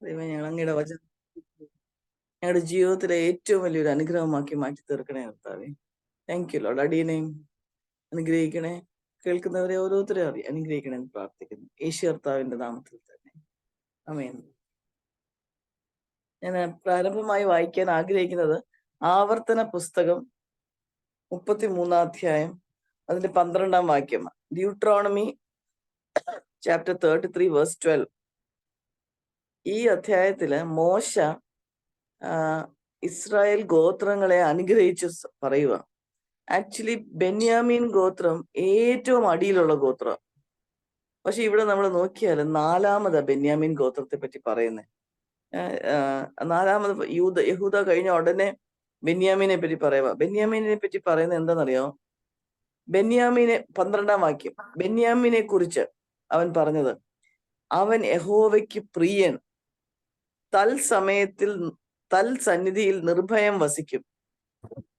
ദൈവമേ, ഞങ്ങൾ അങ്ങയുടെ വചനം ഞങ്ങളുടെ ജീവിതത്തിലെ ഏറ്റവും വലിയൊരു അനുഗ്രഹമാക്കി മാറ്റി തീർക്കണേ കർത്താവേ. Thank you Lord. അടിയനെയും അനുഗ്രഹിക്കണേ, കേൾക്കുന്നവരെ ഓരോരുത്തരെയും അനുഗ്രഹിക്കണേ എന്ന് പ്രാർത്ഥിക്കുന്നു യേശു കർത്താവിന്റെ നാമത്തിൽ തന്നെ. ആമേൻ. ഞാൻ പ്രാരംഭമായി വായിക്കാൻ ആഗ്രഹിക്കുന്നത് ആവർത്തന പുസ്തകം 33 അധ്യായം അതിന്റെ 12 വാക്യമാണ്. Deuteronomy chapter 33 verse 12. ഈ അധ്യായത്തില് മോശ ഇസ്രായേൽ ഗോത്രങ്ങളെ അനുഗ്രഹിച്ച് പറയുക. ആക്ച്വലി ബെന്യാമീൻ ഗോത്രം ഏറ്റവും അടിയിലുള്ള ഗോത്രം. പക്ഷെ ഇവിടെ നമ്മൾ നോക്കിയാൽ 4ാമത് ബെന്യാമീൻ ഗോത്രത്തെ പറ്റി പറയുന്നത്. 4ാമത് യഹൂദ കഴിഞ്ഞ ഉടനെ ബെന്യാമീനെ പറ്റി പറയുക. ബെന്യാമീനെ പറ്റി പറയുന്നത് എന്താണെന്നറിയോ? ബെന്യാമീനെ 12 വാക്യം, ബെന്യാമീനെ കുറിച്ച് അവൻ പറഞ്ഞത്, അവൻ യഹോവയ്ക്ക് പ്രിയൻ, തൽ സന്നിധിയിൽ നിർഭയം വസിക്കും,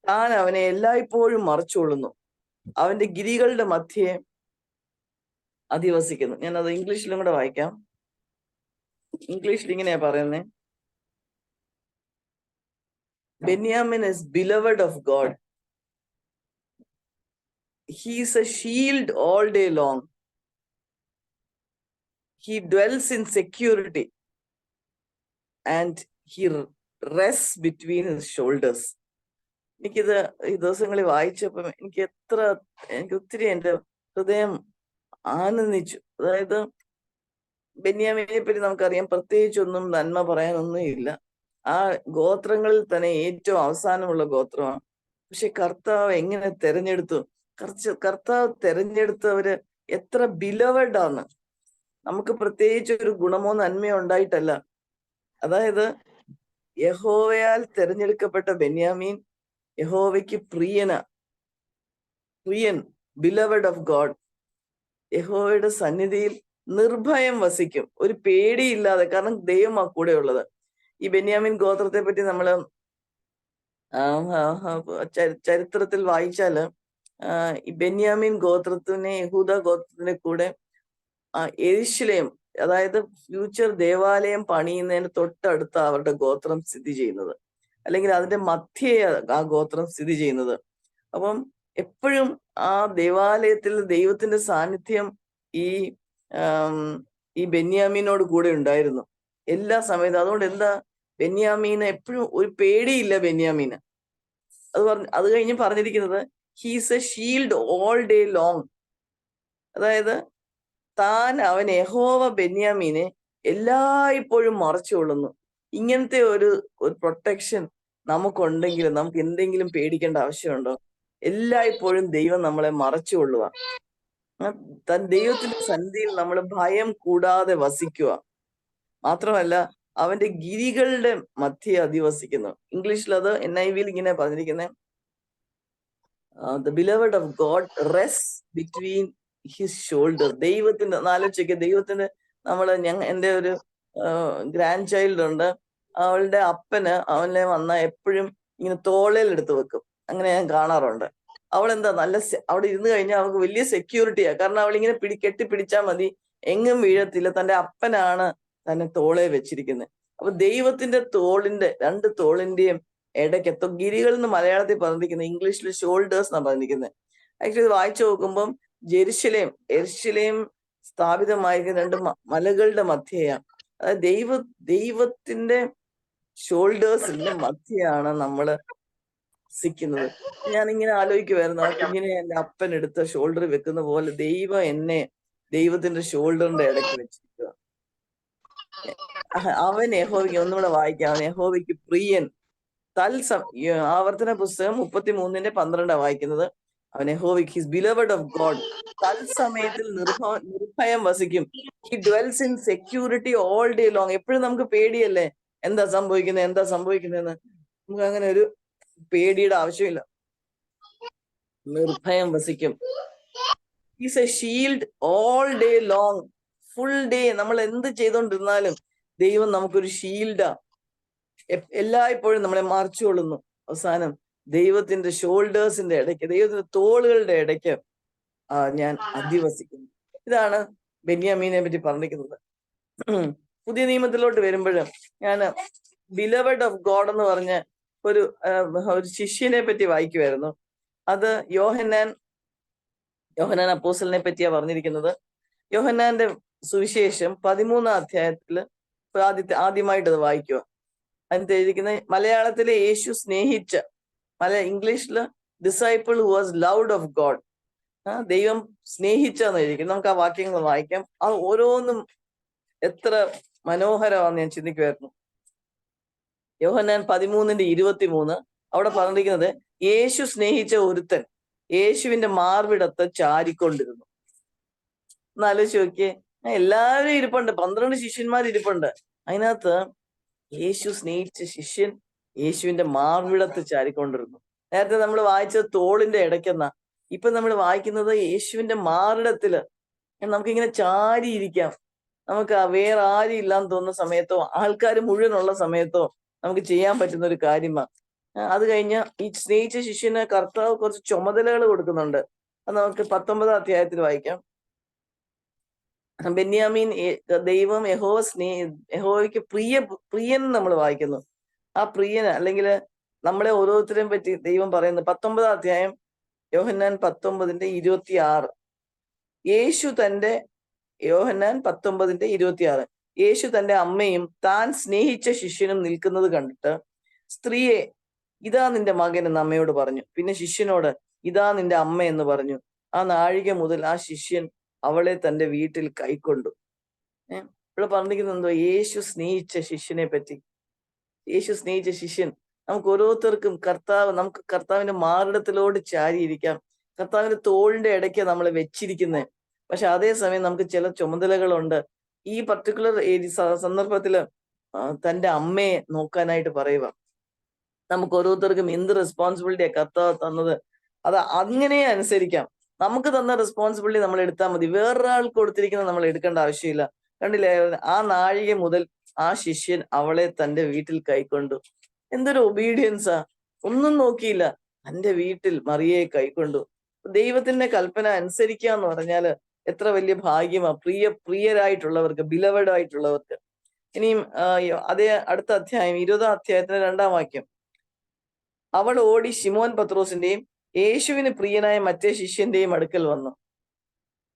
താൻ അവനെ എല്ലായ്പ്പോഴും മറച്ചുകൊള്ളുന്നു, അവന്റെ ഗിരികളുടെ മധ്യേ അധിവസിക്കുന്നു. ഞാൻ അത് ഇംഗ്ലീഷിലും കൂടെ വായിക്കാം. ഇംഗ്ലീഷിൽ ഇങ്ങനെയാ പറയുന്നത്: Benjamin is beloved of God, he is a shield all day long, he dwells in security and he rests between his shoulders. എനിക്കിത് ഈ ദിവസങ്ങളിൽ വായിച്ചപ്പം എനിക്ക് ഒത്തിരി എൻ്റെ ഹൃദയം ആനന്ദിച്ചു. അതായത് ബെന്യാമീനെ പറ്റി നമുക്കറിയാം, പ്രത്യേകിച്ചൊന്നും നന്മ പറയാനൊന്നും ഇല്ല. ആ ഗോത്രങ്ങളിൽ തന്നെ ഏറ്റവും അവസാനമുള്ള ഗോത്രമാണ്. പക്ഷെ കർത്താവ് എങ്ങനെ തെരഞ്ഞെടുത്തു? കർത്താവ് തെരഞ്ഞെടുത്തവര് എത്ര ബിലവഡാണ്. നമുക്ക് പ്രത്യേകിച്ച് ഒരു ഗുണമോ നന്മയോ ഉണ്ടായിട്ടല്ല. അതായത് യഹോവയാൽ തെരഞ്ഞെടുക്കപ്പെട്ട ബെന്യാമീൻ യഹോവയ്ക്ക് പ്രിയൻ, ബിലവഡ് ഓഫ് ഗോഡ്. യഹോവയുടെ സന്നിധിയിൽ നിർഭയം വസിക്കും, ഒരു പേടിയില്ലാതെ. കാരണം ദൈവം ആ കൂടെ ഉള്ളത്. ഈ ബെന്യാമീൻ ഗോത്രത്തെ പറ്റി നമ്മള് ചരിത്രത്തിൽ വായിച്ചാല് ഈ ബെന്യാമീൻ ഗോത്രത്തിനെ യഹൂദ ഗോത്രത്തിനെ കൂടെ യെരൂശലേം, അതായത് ഫ്യൂച്ചർ ദേവാലയം പണിയുന്നതിന് തൊട്ടടുത്ത അവരുടെ ഗോത്രം സ്ഥിതി ചെയ്യുന്നത്, അല്ലെങ്കിൽ അതിന്റെ മധ്യേ ആ ഗോത്രം സ്ഥിതി ചെയ്യുന്നത്. അപ്പം എപ്പോഴും ആ ദേവാലയത്തിൽ ദൈവത്തിന്റെ സാന്നിധ്യം ഈ ബെന്യാമീനോട് കൂടെ ഉണ്ടായിരുന്നു എല്ലാ സമയത്തും. അതുകൊണ്ട് എന്താ, ബെന്യാമീന് എപ്പോഴും ഒരു പേടിയില്ല ബെന്യാമീന്. അത് കഴിഞ്ഞ് പറഞ്ഞിരിക്കുന്നത് he's A shield all day long. അതായത് അവൻ യഹോവ ബെന്യാമീനെ എല്ലായ്പ്പോഴും മറച്ചുകൊള്ളുന്നു. ഇങ്ങനത്തെ ഒരു പ്രൊട്ടക്ഷൻ നമുക്കുണ്ടെങ്കിൽ നമുക്ക് എന്തെങ്കിലും പേടിക്കേണ്ട ആവശ്യമുണ്ടോ? എല്ലായ്പ്പോഴും ദൈവം നമ്മളെ മറച്ചുകൊള്ളുക. ദൈവത്തിന്റെ സന്നിധിയിൽ നമ്മൾ ഭയം കൂടാതെ വസിക്കുക. മാത്രമല്ല അവന്റെ ഗിരികളുടെ മധ്യേ അധിവസിക്കുന്നു. ഇംഗ്ലീഷിൽ അത് NIV ഇങ്ങനെ പറഞ്ഞിരിക്കുന്നത്, the beloved of God rest between his shoulder. ദൈവത്തിന്റെ ആലോചിക്കുക, ദൈവത്തിന്റെ എൻ്റെ ഒരു ഗ്രാൻഡ് ചൈൽഡ് ഉണ്ട്. അവളുടെ അപ്പന് അവനെ വന്നാൽ എപ്പോഴും ഇങ്ങനെ തോളയിൽ എടുത്ത് വെക്കും. അങ്ങനെ ഞാൻ കാണാറുണ്ട്. അവളെന്താ അവിടെ ഇരുന്ന് കഴിഞ്ഞാൽ അവൾക്ക് വലിയ സെക്യൂരിറ്റിയാ. കാരണം അവളിങ്ങനെ കെട്ടിപ്പിടിച്ചാൽ മതി, എങ്ങും വീഴത്തില്ല. തന്റെ അപ്പനാണ് തന്നെ തോളെ വെച്ചിരിക്കുന്നത്. അപ്പൊ ദൈവത്തിന്റെ രണ്ട് തോളിന്റെയും ഇടയ്ക്ക് ഗിരികൾ എന്ന് മലയാളത്തിൽ പറഞ്ഞിരിക്കുന്നത്, ഇംഗ്ലീഷിൽ ഷോൾഡേഴ്സ് എന്നാണ് പറഞ്ഞിരിക്കുന്നത്. ആക്ച്വലി ഇത് വായിച്ചു നോക്കുമ്പം എരുശലേം സ്ഥാപിതമായിരിക്കുന്ന രണ്ട് മലകളുടെ മധ്യയാണ്. അതായത് ദൈവത്തിന്റെ ഷോൾഡേഴ്സിന്റെ മധ്യയാണ് നമ്മള് വസിക്കുന്നത്. ഞാനിങ്ങനെ ആലോചിക്കുമായിരുന്നു, ആ കുഞ്ഞിനെ എന്റെ അപ്പൻ എടുത്ത ഷോൾഡർ വെക്കുന്ന പോലെ ദൈവം എന്നെ ദൈവത്തിന്റെ ഷോൾഡറിന്റെ ഇടയ്ക്ക് വെച്ചിരിക്കുക. അവൻ യഹോവയ്ക്ക്, ഒന്നുകൂടെ വായിക്കാം, അവൻ യഹോവയ്ക്ക് പ്രിയൻ, ആവർത്തന പുസ്തകം 33:12 വായിക്കുന്നത്. അവൻ യഹോവയ്ക്ക് ഹിസ് ബിലവഡ് ഓഫ് ഗോഡ്, തൽസമയത്തിൽ നിർഭയം വസിക്കും. He dwells in security all day long. എപ്പോഴും നമുക്ക് പേടിയല്ലേ, എന്താ സംഭവിക്കുന്നതെന്ന്. നമുക്ക് അങ്ങനെ ഒരു പേടിയുടെ ആവശ്യമില്ല. നിർഭയം വസിക്കും. Is A shield all day long. Full day നമ്മൾ എന്ത് ചെയ്തോണ്ടിരുന്നാലും ദൈവം നമുക്കൊരു ഷീൽഡാ. എല്ലായ്പ്പോഴും നമ്മളെ മറച്ചുകൊള്ളുന്നു. അവസാനം ദൈവത്തിന്റെ ഷോൾഡേഴ്സിന്റെ ഇടയ്ക്ക്, ദൈവത്തിന്റെ തോളുകളുടെ ഇടയ്ക്ക് ഞാൻ അധിവസിക്കുന്നു. ഇതാണ് ബെന്യാമീനെ പറ്റി പറഞ്ഞിരിക്കുന്നത്. പുതിയ നിയമത്തിലോട്ട് വരുമ്പോൾ ഞാൻ ബിലവഡ് ഓഫ് ഗോഡ് എന്ന് പറഞ്ഞ ഒരു ശിഷ്യനെ പറ്റി വായിക്കുമായിരുന്നു. അത് യോഹന്നാൻ അപ്പോസ്തലനെ പറ്റിയാ പറഞ്ഞിരിക്കുന്നത്. യോഹന്നാന്റെ സുവിശേഷം 13-ാം അധ്യായത്തില് ആദ്യമായിട്ട് അത് വായിക്കുക. അതിന് എഴുതിയിരിക്കുന്നത് മലയാളത്തിലെ യേശു സ്നേഹിച്ച, ഇംഗ്ലീഷില് disciple who was loved of God. ദൈവം സ്നേഹിച്ചെന്ന് എഴുതിയിരിക്കും. നമുക്ക് ആ വാക്യങ്ങൾ വായിക്കാം. ആ ഓരോന്നും എത്ര മനോഹരമാണെന്ന് ഞാൻ ചിന്തിക്കുമായിരുന്നു. യോഹന്നാൻ 13:23 അവിടെ പറഞ്ഞിരിക്കുന്നത്, യേശു സ്നേഹിച്ച ഒരുത്തൻ യേശുവിന്റെ മാർവിടത്ത് ചാരിക്കൊണ്ടിരുന്നു. ഒന്ന് ആലോചിച്ച് നോക്കിയേ, എല്ലാവരും ഇരിപ്പുണ്ട്, 12 ശിഷ്യന്മാർ ഇരിപ്പുണ്ട്. അതിനകത്ത് യേശു സ്നേഹിച്ച ശിഷ്യൻ യേശുവിന്റെ മാർവിടത്ത് ചാരിക്കൊണ്ടിരുന്നു. നേരത്തെ നമ്മൾ വായിച്ചത് തോളിന്റെ ഇടയ്ക്കെന്നാ, ഇപ്പൊ നമ്മൾ വായിക്കുന്നത് യേശുവിന്റെ മാറിടത്തില് നമുക്കിങ്ങനെ ചാരിയിരിക്കാം. നമുക്ക് വേറെ ആരും ഇല്ലാന്ന് തോന്നുന്ന സമയത്തോ ആൾക്കാർ മുഴുവനുള്ള സമയത്തോ നമുക്ക് ചെയ്യാൻ പറ്റുന്ന ഒരു കാര്യമാണ്. അത് കഴിഞ്ഞ് ഈ സ്നേഹിച്ച ശിഷ്യന് കർത്താവ് കുറച്ച് ചുമതലകൾ കൊടുക്കുന്നുണ്ട്. അത് നമുക്ക് 19-ാം അധ്യായത്തിൽ വായിക്കാം. ബെന്യാമീൻ ദൈവം യഹോവയ്ക്ക് പ്രിയൻ നമ്മൾ വായിക്കുന്നു. ആ പ്രിയന് അല്ലെങ്കിൽ നമ്മളെ ഓരോരുത്തരെയും പറ്റി ദൈവം പറയുന്നു. 19-ാം അധ്യായം യോഹന്നാൻ 19:26. യോഹന്നാൻ 19:26 യേശു തന്റെ അമ്മയും താൻ സ്നേഹിച്ച ശിഷ്യനും നിൽക്കുന്നത് കണ്ടിട്ട്, സ്ത്രീയെ, ഇതാ നിന്റെ മകൻ എന്ന് അമ്മയോട് പറഞ്ഞു. പിന്നെ ശിഷ്യനോട്, ഇതാ നിന്റെ അമ്മ എന്ന് പറഞ്ഞു. ആ നാഴിക മുതൽ ആ ശിഷ്യൻ അവളെ തന്റെ വീട്ടിൽ കൈക്കൊണ്ടു. ഇവിടെ പറഞ്ഞിരിക്കുന്നത് എന്തോ, യേശു സ്നേഹിച്ച ശിഷ്യനെ പറ്റി. യേശു സ്നേഹിച്ച ശിഷ്യൻ. നമുക്ക് ഓരോരുത്തർക്കും നമുക്ക് കർത്താവിന്റെ മാറിടത്തിലോട് ചാരിയിരിക്കാം. കർത്താവിന്റെ തോളിന്റെ ഇടയ്ക്ക് നമ്മളെ വെച്ചിരിക്കുന്നത്. പക്ഷെ അതേസമയം നമുക്ക് ചില ചുമതലകളുണ്ട്. ഈ പർട്ടിക്കുലർ സന്ദർഭത്തില് തന്റെ അമ്മയെ നോക്കാനായിട്ട് പറയുക. നമുക്ക് ഓരോരുത്തർക്കും എന്ത് റെസ്പോൺസിബിലിറ്റിയാ കർത്താവ് തന്നത്, അത് അങ്ങനെ അനുസരിക്കാം. നമുക്ക് തന്ന റെസ്പോൺസിബിലിറ്റി നമ്മൾ എടുത്താൽ മതി. വേറൊരാൾക്ക് കൊടുത്തിരിക്കുന്നത് നമ്മൾ എടുക്കേണ്ട ആവശ്യമില്ല. കണ്ടില്ലേ, ആ നാഴിക മുതൽ ആ ശിഷ്യൻ അവളെ തന്റെ വീട്ടിൽ കൈക്കൊണ്ടു. എന്തൊരു ഒബീഡിയൻസാ! ഒന്നും നോക്കിയില്ല, തന്റെ വീട്ടിൽ മറിയയെ കൈക്കൊണ്ടു. ദൈവത്തിന്റെ കൽപ്പന അനുസരിക്കുക എന്ന് പറഞ്ഞാല് എത്ര വലിയ ഭാഗ്യമാ പ്രിയരായിട്ടുള്ളവർക്ക്, ബിലവഡ് ആയിട്ടുള്ളവർക്ക്. ഇനിയും അതേ അടുത്ത അധ്യായം 20-ാം അധ്യായത്തിന്റെ 2-ാം വാക്യം. അവൾ ഓടി ശിമോൻ പത്രോസിന്റെയും യേശുവിന് പ്രിയനായ മറ്റേ ശിഷ്യന്റെയും അടുക്കൽ വന്നു.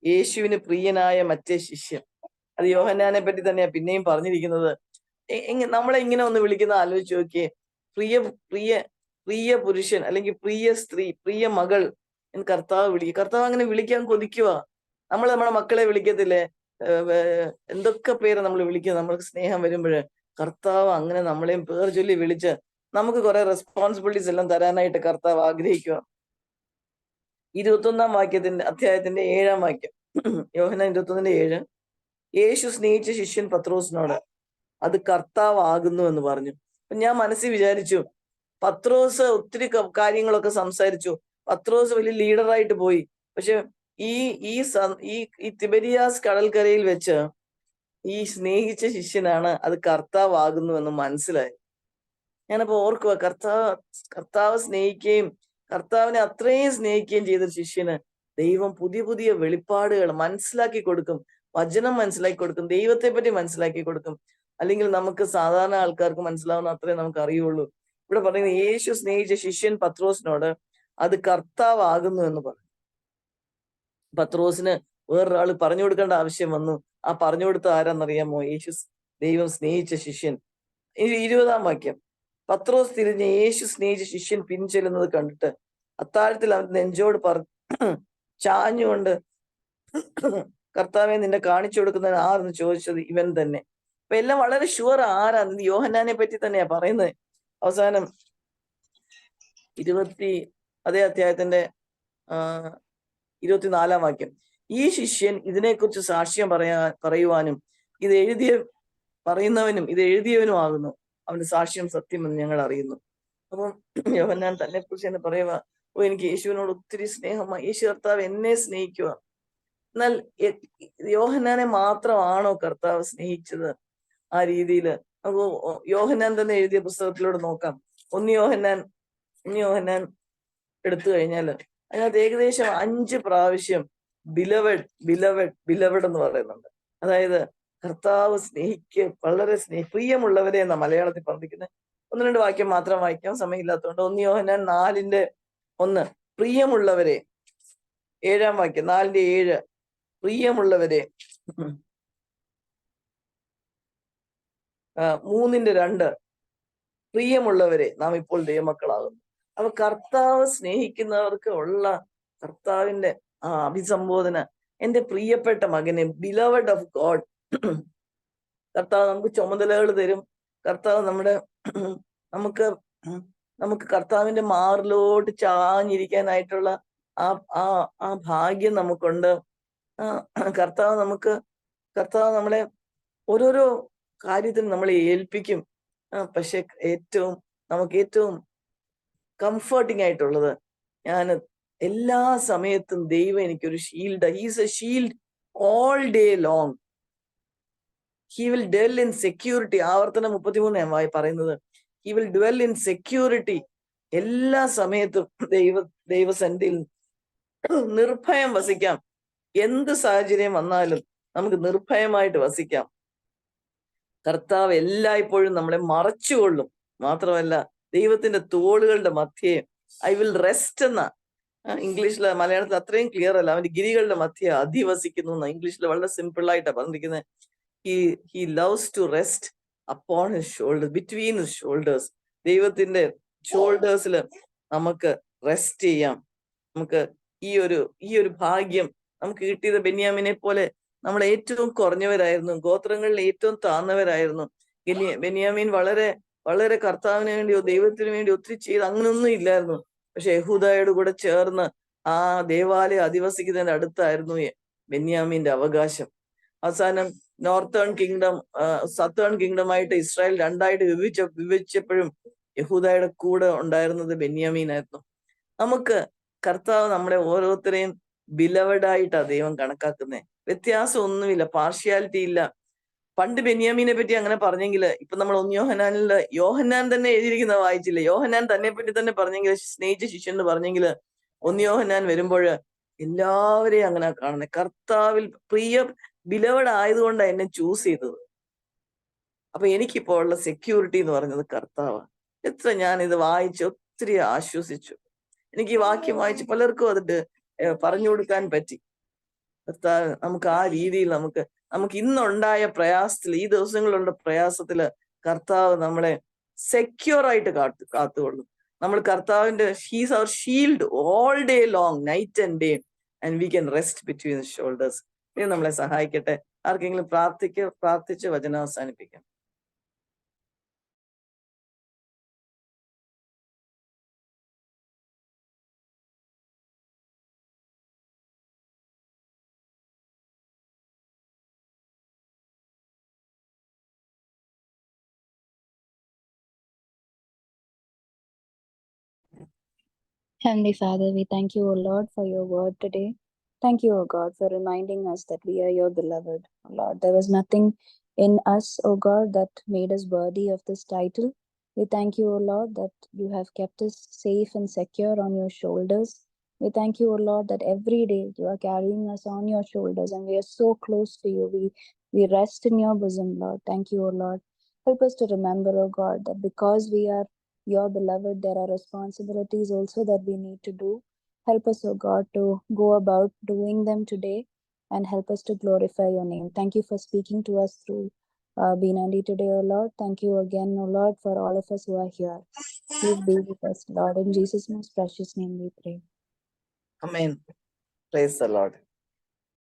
യേശുവിന് പ്രിയനായ മറ്റേ ശിഷ്യൻ, അത് യോഹന്നാനെ പറ്റി തന്നെയാ പിന്നെയും പറഞ്ഞിരിക്കുന്നത്. നമ്മളെ ഇങ്ങനെ ഒന്ന് വിളിക്കുന്ന ആലോചിച്ച് നോക്കിയേ. പ്രിയ പുരുഷൻ അല്ലെങ്കിൽ പ്രിയ സ്ത്രീ, പ്രിയ മകൾ എന്ന് കർത്താവ് അങ്ങനെ വിളിക്കാൻ കൊതിക്കുക. നമ്മളെ മക്കളെ വിളിക്കത്തില്ലേ? എന്തൊക്കെ പേര് നമ്മൾ വിളിക്കുക നമ്മൾക്ക് സ്നേഹം വരുമ്പോഴ്. കർത്താവ് അങ്ങനെ നമ്മളെയും പേർ ചൊല്ലി വിളിച്ച് നമുക്ക് കുറെ റെസ്പോൺസിബിലിറ്റീസ് എല്ലാം തരാനായിട്ട് കർത്താവ് ആഗ്രഹിക്കുക. 21-ാം അധ്യായത്തിന്റെ 7-ാം വാക്യം, യോഹന്നാൻ 21:7. യേശു സ്നേഹിച്ച ശിഷ്യൻ പത്രോസിനോട്, അത് കർത്താവ് ആകുന്നു എന്ന് പറഞ്ഞു. അപ്പൊ ഞാൻ മനസ്സിൽ വിചാരിച്ചു, പത്രോസ് ഒത്തിരി കാര്യങ്ങളൊക്കെ സംസാരിച്ചു. പത്രോസ് വലിയ ലീഡറായിട്ട് പോയി. പക്ഷെ ഈ തിബരിയാസ് കടൽക്കരയിൽ വെച്ച് ഈ സ്നേഹിച്ച ശിഷ്യനാണ് അത് കർത്താവ് ആകുന്നു എന്ന് മനസ്സിലായി. ഞാനപ്പോ ഓർക്കുക, കർത്താവ് സ്നേഹിക്കുകയും കർത്താവിനെ അത്രയും സ്നേഹിക്കുകയും ചെയ്ത ശിഷ്യന് ദൈവം പുതിയ പുതിയ വെളിപ്പാടുകൾ മനസ്സിലാക്കി കൊടുക്കും, വചനം മനസ്സിലാക്കി കൊടുക്കും, ദൈവത്തെ പറ്റി മനസ്സിലാക്കി കൊടുക്കും. അല്ലെങ്കിൽ നമുക്ക് സാധാരണ ആൾക്കാർക്ക് മനസ്സിലാവുന്ന അത്രേ നമുക്ക് അറിയുള്ളൂ. ഇവിടെ പറയുന്നത്, യേശു സ്നേഹിച്ച ശിഷ്യൻ പത്രോസിനോട് അത് കർത്താവ് ആകുന്നു എന്ന് പറഞ്ഞു. പത്രോസിന് വേറൊരാൾ പറഞ്ഞു കൊടുക്കേണ്ട ആവശ്യം വന്നു. ആ പറഞ്ഞു കൊടുത്ത ആരാന്നറിയാമോ? ദൈവം സ്നേഹിച്ച ശിഷ്യൻ. 20-ാം വാക്യം. പത്രോസ് തിരിഞ്ഞ് യേശു സ്നേഹിച്ച ശിഷ്യൻ പിൻചെല്ലുന്നത് കണ്ടിട്ട് അത്താഴത്തിൽ അവൻ നെഞ്ചോട് ചാഞ്ഞുകൊണ്ട്, കർത്താവെ, നിന്നെ കാണിച്ചു കൊടുക്കുന്നതിന് ആരെന്ന് ചോദിച്ചത് ഇവൻ തന്നെ. അപ്പൊ എല്ലാം വളരെ ഷുവർ ആരാന്ന് യോഹന്നാനെ പറ്റി തന്നെയാ പറയുന്നത്. അവസാനം അതേ അധ്യായത്തിന്റെ 24-ാം വാക്യം. ഈ ശിഷ്യൻ ഇതിനെക്കുറിച്ച് സാക്ഷ്യം പറയുവാനും ഇത് പറയുന്നവനും ഇത് എഴുതിയവനും ആകുന്നു. അവന്റെ സാക്ഷ്യം സത്യമെന്ന് ഞങ്ങൾ അറിയുന്നു. അപ്പം യോഹന്നാൻ തന്നെ കുറിച്ച് തന്നെ പറയുക, എനിക്ക് യേശുവിനോട് ഒത്തിരി സ്നേഹമാണ്, യേശു കർത്താവ് എന്നെ സ്നേഹിക്കുക. എന്നാൽ യോഹന്നാനെ മാത്രമാണോ കർത്താവ് സ്നേഹിച്ചത്? ആ രീതിയിൽ നമുക്ക് യോഹന്നാൻ തന്നെ എഴുതിയ പുസ്തകത്തിലൂടെ നോക്കാം. 1 യോഹന്നാൻ എടുത്തു കഴിഞ്ഞാൽ അതിനകത്ത് ഏകദേശം 5 പ്രാവശ്യം ബിലവഡ് എന്ന് പറയുന്നുണ്ട്. അതായത് കർത്താവ് വളരെ പ്രിയമുള്ളവരെ എന്നാ മലയാളത്തിൽ പറഞ്ഞിരിക്കുന്നത്. 1-2 വാക്യം മാത്രം വായിക്കാം, സമയമില്ലാത്തതുകൊണ്ട്. 1 യോഹന്നാൻ 4:1 പ്രിയമുള്ളവരെ. 7-ാം വാക്യം 4:7 പ്രിയമുള്ളവരെ. 3:2 പ്രിയമുള്ളവരെ, നാം ഇപ്പോൾ ദൈവമക്കളാകുന്നു. അപ്പൊ കർത്താവ് സ്നേഹിക്കുന്നവർക്ക് ഉള്ള കർത്താവിന്റെ ആ അഭിസംബോധന, എന്റെ പ്രിയപ്പെട്ട മകനെ, ബിലവഡ് ഓഫ് ഗോഡ്. കർത്താവ് നമുക്ക് ചുമതലകൾ തരും. കർത്താവ് നമുക്ക് കർത്താവിന്റെ മാറിലോട്ട് ചാഞ്ഞിരിക്കാനായിട്ടുള്ള ആ ഭാഗ്യം നമുക്കുണ്ട്. കർത്താവ് നമ്മളെ ഓരോരോ കാര്യത്തിന് നമ്മളെ ഏൽപ്പിക്കും. പക്ഷെ നമുക്ക് ഏറ്റവും കംഫർട്ടിങ് ആയിട്ടുള്ളത്, ഞാൻ എല്ലാ സമയത്തും ദൈവം എനിക്കൊരു shield. He's A shield all day long. He will dwell in security. ആവർത്തനം 33 പറയുന്നത്, he will dwell in security. എല്ലാ സമയത്തും ദൈവസന്നിധിയിൽ നിർഭയം വസിക്കാം. എന്ത് സാഹചര്യം വന്നാലും നമുക്ക് നിർഭയമായിട്ട് വസിക്കാം. കർത്താവ് എല്ലായ്പ്പോഴും നമ്മളെ മറച്ചുകൊള്ളും. മാത്രമല്ല, ദൈവത്തിന്റെ തോളുകളുടെ മധ്യേ ഐ വിൽ റെസ്റ്റ് എന്ന ഇംഗ്ലീഷില്, മലയാളത്തിൽ അത്രയും ക്ലിയർ അല്ല. അവന്റെ ഗിരികളുടെ മധ്യേ അധിവസിക്കുന്നു എന്ന ഇംഗ്ലീഷിൽ വളരെ സിമ്പിൾ ആയിട്ടാണ് പറഞ്ഞിരിക്കുന്നത്. He loves to rest upon his shoulders, between his shoulders. ദൈവത്തിന്റെ ഷോൾഡേഴ്സിൽ നമുക്ക് റെസ്റ്റ് ചെയ്യാം. നമുക്ക് ഈ ഒരു ഭാഗ്യം നമുക്ക് കിട്ടിയത് ബെന്യാമിനെ പോലെ നമ്മൾ ഏറ്റവും കുറഞ്ഞവരായിരുന്നു, ഗോത്രങ്ങളിൽ ഏറ്റവും താഴ്ന്നവരായിരുന്നു. ബെന്യാമീൻ വളരെ വളരെ കർത്താവിന് വേണ്ടിയോ ദൈവത്തിന് വേണ്ടി ഒത്തിരി ചെയ്ത് അങ്ങനെയൊന്നും ഇല്ലായിരുന്നു. പക്ഷെ യഹൂദയോട് കൂടെ ചേർന്ന് ആ ദേവാലയം അധിവസിക്കുന്നതിന്റെ അടുത്തായിരുന്നു ബെന്യാമീന്റെ അവകാശം. അവസാനം നോർത്തേൺ കിങ്ഡം, സത്തേൺ കിങ്ഡമായിട്ട് ഇസ്രായേൽ രണ്ടായിട്ട് വിഭജിച്ചപ്പോഴും യഹൂദയുടെ കൂടെ ഉണ്ടായിരുന്നത് ബെന്യാമീനായിരുന്നു. നമുക്ക് കർത്താവ് നമ്മളെ ഓരോരുത്തരെയും ബിലവഡായിട്ടാണ് ദൈവം കണക്കാക്കുന്നത്. വ്യത്യാസം ഒന്നുമില്ല, പാർഷ്യാലിറ്റി ഇല്ല. പണ്ട് ബെന്യാമീനെ പറ്റി അങ്ങനെ പറഞ്ഞെങ്കിൽ, ഇപ്പൊ നമ്മൾ 1 യോഹന്നാനിൽ യോഹന്നാൻ തന്നെ എഴുതിയിരിക്കുന്ന വായിച്ചില്ല. യോഹന്നാൻ തന്നെ പറ്റി തന്നെ പറഞ്ഞെങ്കിൽ, സ്നേഹിച്ച ശിഷ്യൻ എന്ന് പറഞ്ഞെങ്കിൽ, 1 യോഹന്നാൻ വരുമ്പോൾ എല്ലാവരെയും അങ്ങനെ കാണുന്നത്. കർത്താവിൽ ബിലവഡ് ആയതുകൊണ്ടാണ് എന്നെ ചൂസ് ചെയ്തത്. അപ്പൊ എനിക്കിപ്പോ ഉള്ള സെക്യൂരിറ്റി എന്ന് പറയുന്നത് കർത്താവാണ്. ഞാൻ ഇത് വായിച്ച് ഒത്തിരി ആശ്വസിച്ചു. എനിക്ക് ഈ വാക്യം വായിച്ച് പലർക്കും അതിട്ട് പറഞ്ഞു കൊടുക്കാൻ പറ്റി. കർത്താവ് നമുക്ക് ആ രീതിയിൽ നമുക്ക് ഇന്നുണ്ടായ പ്രയാസത്തിൽ, ഈ ദിവസങ്ങളുള്ള പ്രയാസത്തില് കർത്താവ് നമ്മളെ സെക്യൂർ ആയിട്ട് കാത്തുകൊള്ളും. നമ്മൾ കർത്താവിന്റെ his our shield all day long, night and day, and we can rest between shoulders. ഇത് നമ്മളെ സഹായിക്കട്ടെ. ആർക്കെങ്കിലും പ്രാർത്ഥിച്ച് വചനം അവസാനിപ്പിക്കാം. Heavenly Father, we thank you, O Lord, for your word today. Thank you, O God, for reminding us that we are your beloved. O Lord, there was nothing in us, O God, that made us worthy of this title. We thank you, O Lord, that you have kept us safe and secure on your shoulders. We thank you, O Lord, that every day you are carrying us on your shoulders and we are so close to you. We rest in your bosom, Lord. Thank you, O Lord. Help us to remember, O God, that because we are your beloved, there are responsibilities also that we need to do. Help us, O God, to go about doing them today and help us to glorify your name. Thank you for speaking to us through Binandi today, O Lord. Thank you again, O Lord, for all of us who are here. Please be with us, Lord. In Jesus' most precious name we pray. Amen. Praise the Lord.